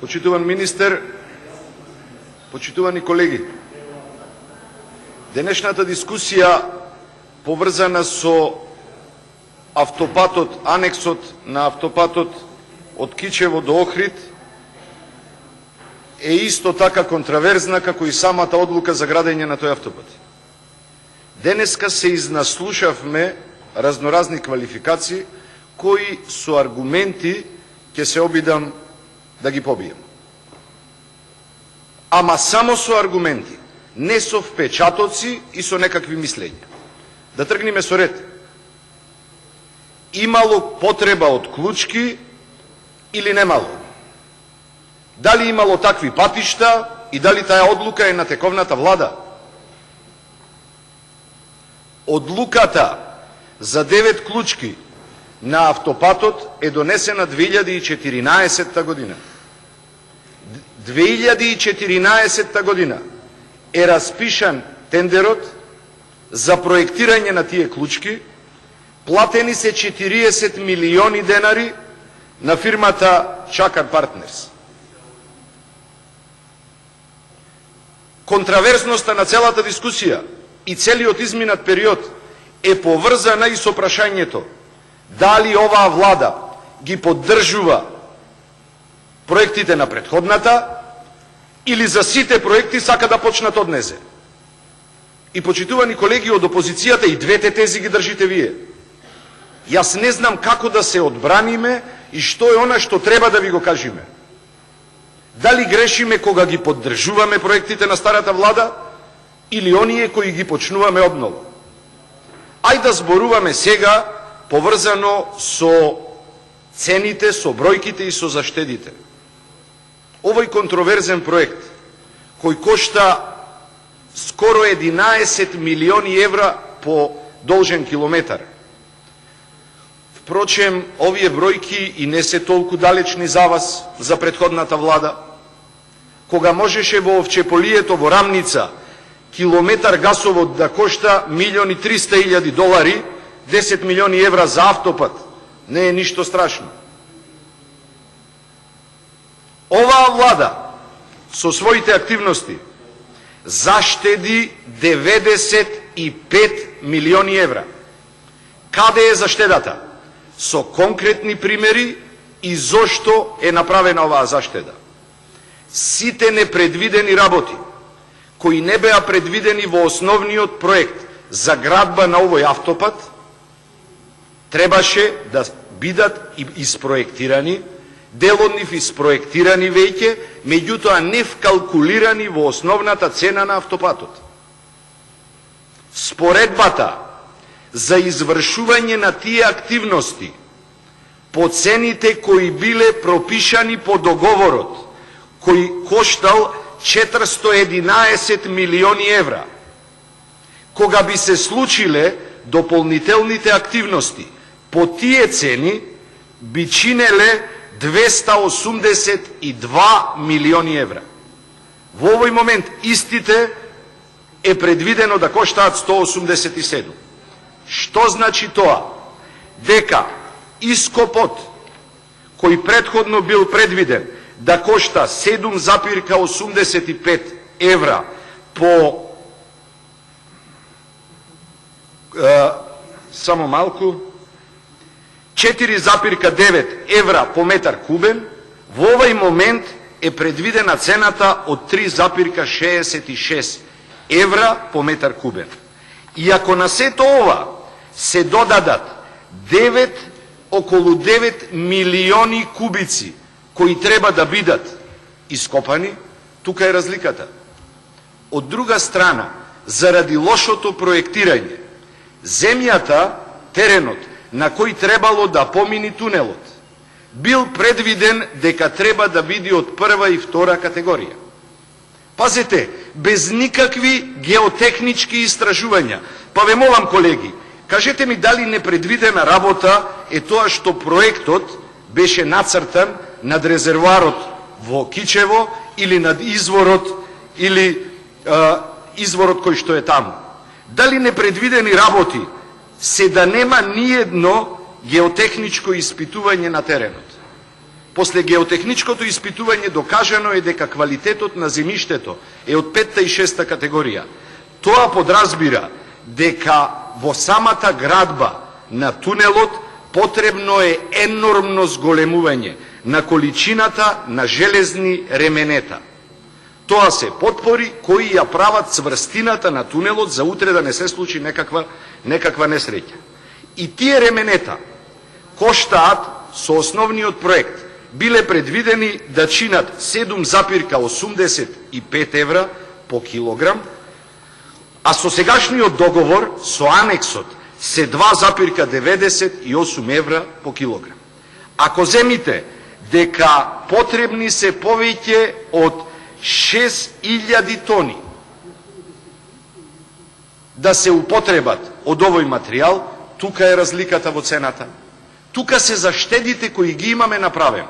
Почитуван министер, почитувани колеги, денешната дискусија поврзана со автопатот, анексот на автопатот од Кичево до Охрид е исто така контраверзна како и самата одлука за градење на тој автопат. Денеска се изнаслушавме разноразни квалификации кои со аргументи ќе се обидам да ги побијам. Ама само со аргументи, не со впечатоци и со некакви мислења. Да тргнеме со ред. Имало потреба од клучки или немало? Дали имало такви патишта и дали таа одлука е на тековната влада? Одлуката за 9 клучки на автопатот е донесена 2014 година. 2014 година е распишан тендерот за проектирање на тие клучки, платени се 40 милиони денари на фирмата Чакар Партнерс. Контраверзноста на целата дискусија и целиот изминат период е поврзана и со прашањето дали оваа влада ги поддржува проектите на претходната или за сите проекти сака да почнат од незе. И почитувани колеги од опозицијата, и двете тези ги држите вие. Јас не знам како да се одбраниме и што е она што треба да ви го кажеме. Дали грешиме кога ги поддржуваме проектите на старата влада или оние кои ги почнуваме обново? Ајде да зборуваме сега поврзано со цените, со бројките и со заштедите. Овој контроверзен проект, кој кошта скоро 11 милиони евра по должен километар. Впрочем, овие бројки и не се толку далечни за вас, за претходната влада, кога можеше во Овчеполието во Рамница километар гасовод да кошта $1.300.000, 10 милиони евра за автопат, не е ништо страшно. Оваа влада со своите активности заштеди 95 милиони евра. Каде е заштедата? Со конкретни примери и зошто е направена оваа заштеда. Сите непредвидени работи, кои не беа предвидени во основниот проект за градба на овој автопат, требаше да бидат испроектирани, дел од нив испроектирани веќе, меѓутоа не вкалкулирани во основната цена на автопатот. Споредбата за извршување на тие активности по цените кои биле пропишани по договорот, кој коштал 411 милиони евра, кога би се случиле дополнителните активности по тие цени, би чинеле 282 милиони евра. Во овој момент истите е предвидено да коштаат 187. Што значи тоа? Дека ископот, кој претходно бил предвиден да кошта 7,85 евра по само малку 4,9 евра по метар кубен, во овој момент е предвидена цената од 3,66 евра по метар кубен. И ако на сето ова се додадат околу 9 милиони кубици кои треба да бидат ископани, тука е разликата. Од друга страна, заради лошото проектирање, земјата, теренот, на кој требало да помини тунелот, бил предвиден дека треба да биде од прва и втора категорија. Пазете, без никакви геотехнички истражувања. Па ве молам, колеги, кажете ми дали непредвидена работа е тоа што проектот беше нацртан над резервоарот во Кичево или над изворот изворот кој што е таму. Дали непредвидени работи се да нема ниедно геотехничко испитување на теренот. После геотехничкото испитување докажано е дека квалитетот на земјиштето е од 5-та и 6-та категорија. Тоа подразбира дека во самата градба на тунелот потребно е енормно зголемување на количината на железни ременета. Тоа се потпори кои ја прават цврстината на тунелот за утре да не се случи некаква несреќа. И тие ременета коштаат со основниот проект биле предвидени да чинат 7,85 евра по килограм, а со сегашниот договор, со анексот, се 2,98 евра по килограм. Ако земите дека потребни се повеќе од 6.000 тони да се употребат од овој материјал, тука е разликата во цената. Тука се заштедите кои ги имаме направено.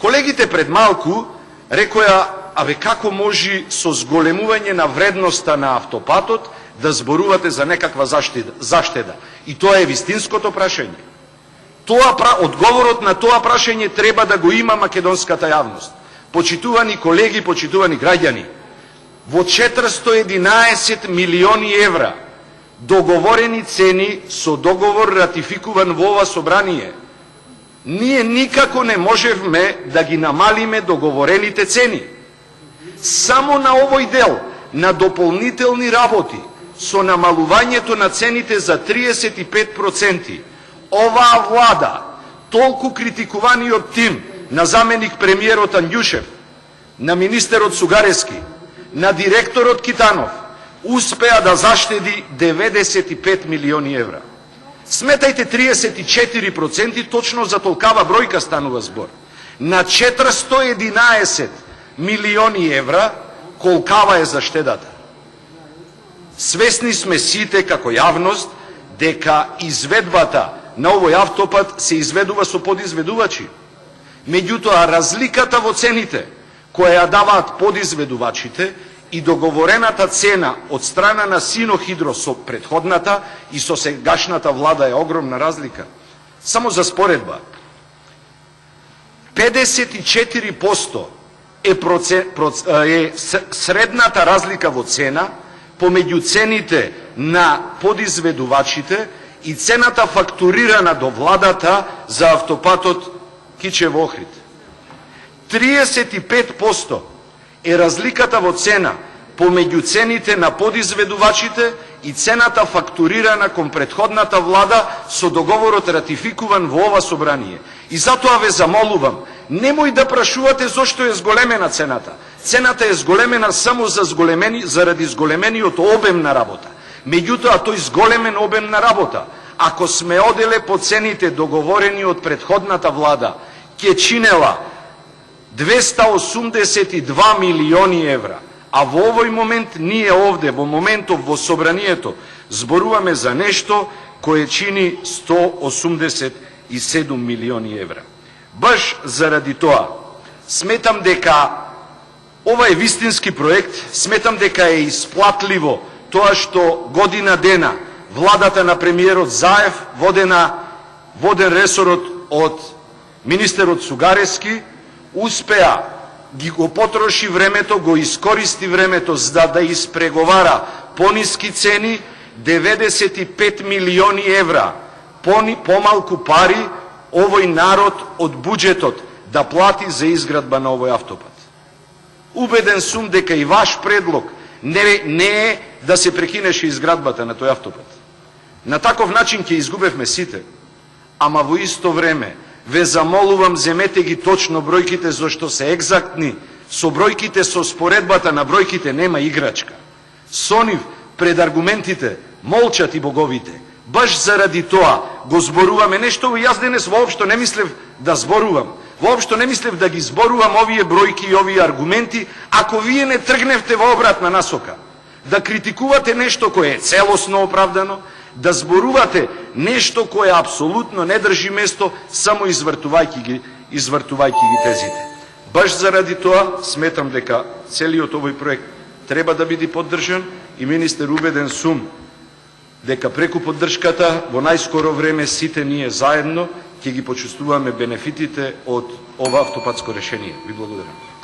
Колегите пред малку рекоја, како може со зголемување на вредноста на автопатот да зборувате за некаква заштеда? И тоа е вистинското прашање. Одговорот на тоа прашање треба да го има македонската јавност. Почитувани колеги, почитувани граѓани, во 411 милиони евра договорени цени со договор ратификуван во ова собрание, ние никако не можевме да ги намалиме договорените цени. Само на овој дел на дополнителни работи со намалувањето на цените за 35%, оваа влада, толку критикуваниот тим на заменик премиерот Анѓушев, на министерот Сугарески, на директорот Китанов, успеа да заштеди 95 милиони евра. Сметајте 34%, точно за толкава бројка станува збор. На 411 милиони евра, колкава е заштедата? Свесни сме сите како јавност дека изведбата на овој автопат се изведува со подизведувачи. Меѓутоа, разликата во цените која ја даваат подизведувачите и договорената цена од страна на Синохидро со претходната и со сегашната влада е огромна разлика. Само за споредба, 54% е средната разлика во цена помеѓу цените на подизведувачите и цената фактурирана до владата за автопатот Кичево-Охрид. 35% е разликата во цена помеѓу цените на подизведувачите и цената фактурирана кон претходната влада со договорот ратификуван во ова собрание. И затоа ве замолувам, немој да прашувате зошто е зголемена цената. Цената е зголемена само заради зголемениот обем на работа. Меѓутоа, тој зголемен обем на работа, ако сме оделе по цените договорени од претходната влада, ќе чинела 282 милиони евра. А во овој момент ние овде, во моментов во собранието, зборуваме за нешто кое чини 187 милиони евра. Баш заради тоа, сметам дека ова е вистински проект, сметам дека е исплатливо тоа што година дена владата на премиерот Заев, воден ресорот од министерот Сугарески, успеа ги го потроши времето, го искористи времето за да испреговара пониски цени, 95 милиони евра, помалку пари овој народ од буџетот да плати за изградба на овој автопат. Убеден сум дека и ваш предлог не е да се прекинеше изградбата на тој автопат. На таков начин ќе изгубевме сите, ама во исто време ве замолувам, земете ги точно бројките, зашто се екзактни. Со бројките, со споредбата на бројките нема играчка. Со нив пред аргументите молчат и боговите. Баш заради тоа го зборуваме нешто, јас денес воопшто не мислев да зборувам. Воопшто не мислев да ги зборувам овие бројки и овие аргументи, ако вие не тргневте во обратна насока. Да критикувате нешто кое е целосно оправдано, да зборувате нешто кое апсолутно не држи место, само извртувајќи ги тезите. Баш заради тоа сметам дека целиот овој проект треба да биде поддржан и министер, убеден сум дека преку поддршката во најскоро време сите ние заедно ќе ги почувствуваме бенефитите од ова автопатско решение. Ви благодарам.